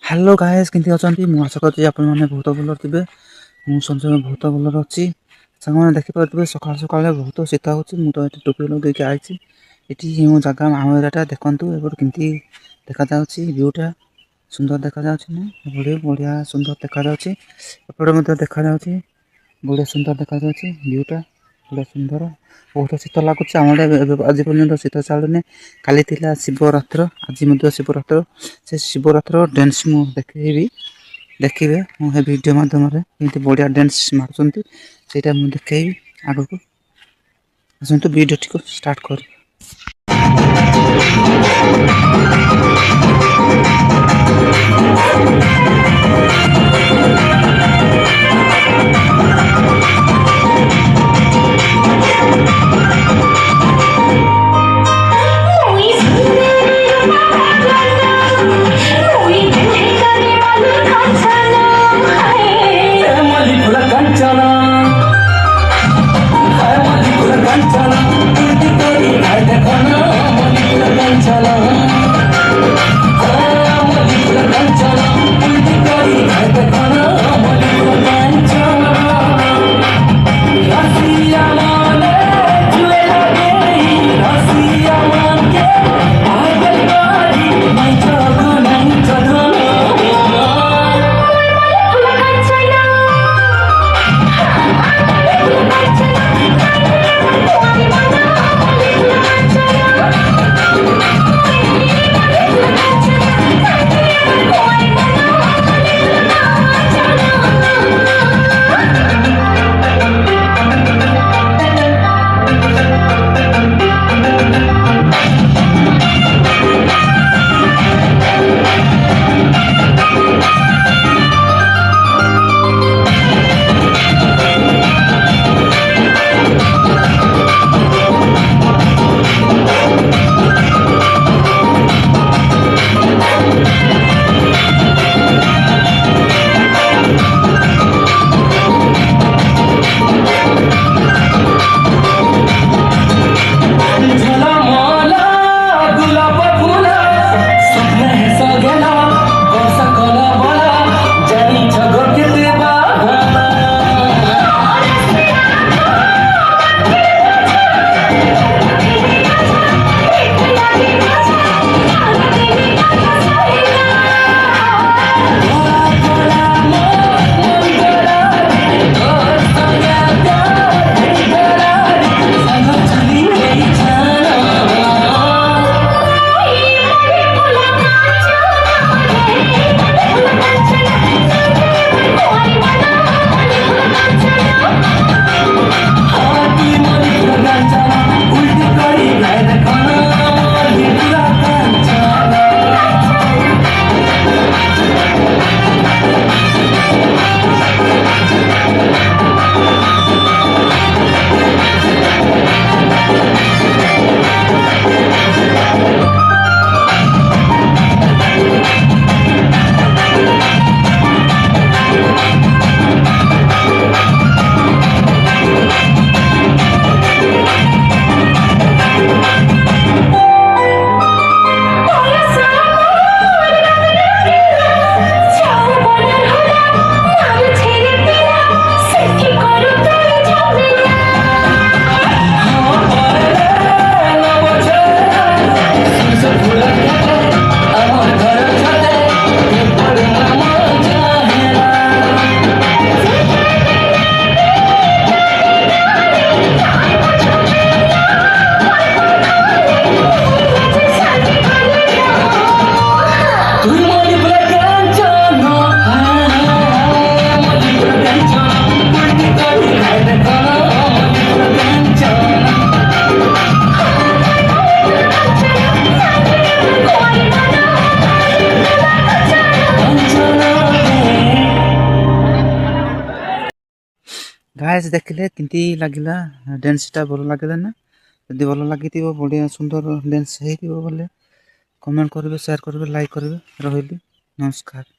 Hello guys केमती अछंती मु आशा करछि आपण माने बहुत भलो थिबे। मु संजय बहुत भलो अछि। संग माने देखि परथिबे सकाळ सकाळ बहुत शीत होछि। मु तो एठी टोपी लगे के आइछि। एठी हिमो जगह आमेराटा देखंतु एबर केमती देखा जाउछि। व्यूटा सुंदर देखा जाउछि ने बढ़िया सुंदर देखा जाउछि। एपडे मते देखा जाउछि बढ़िया सुंदर देखा जाउछि। व्यूटा बड़ा सुंदर बहुत शीत लागुछि। आमडे आज पर्यंत शीत छाडुने। काली थिला शिवरात्र आज मते शिवरात्र से शिवरात्र डांस मु देखिबी देखिबे मु हे वीडियो माध्यम रे केमती बढ़िया डांस मारचंती सेटा मु देखैबी आगो को असंतु वीडियो टिको स्टार्ट कर। गाइस देखले किंती लागिला डांस टा भलो लागला ना। यदि भलो लागितिबो बढ़िया सुंदर डांस हेतिबो बोले कमेंट करबे शेयर करबे लाइक करबे। रहिली नमस्कार।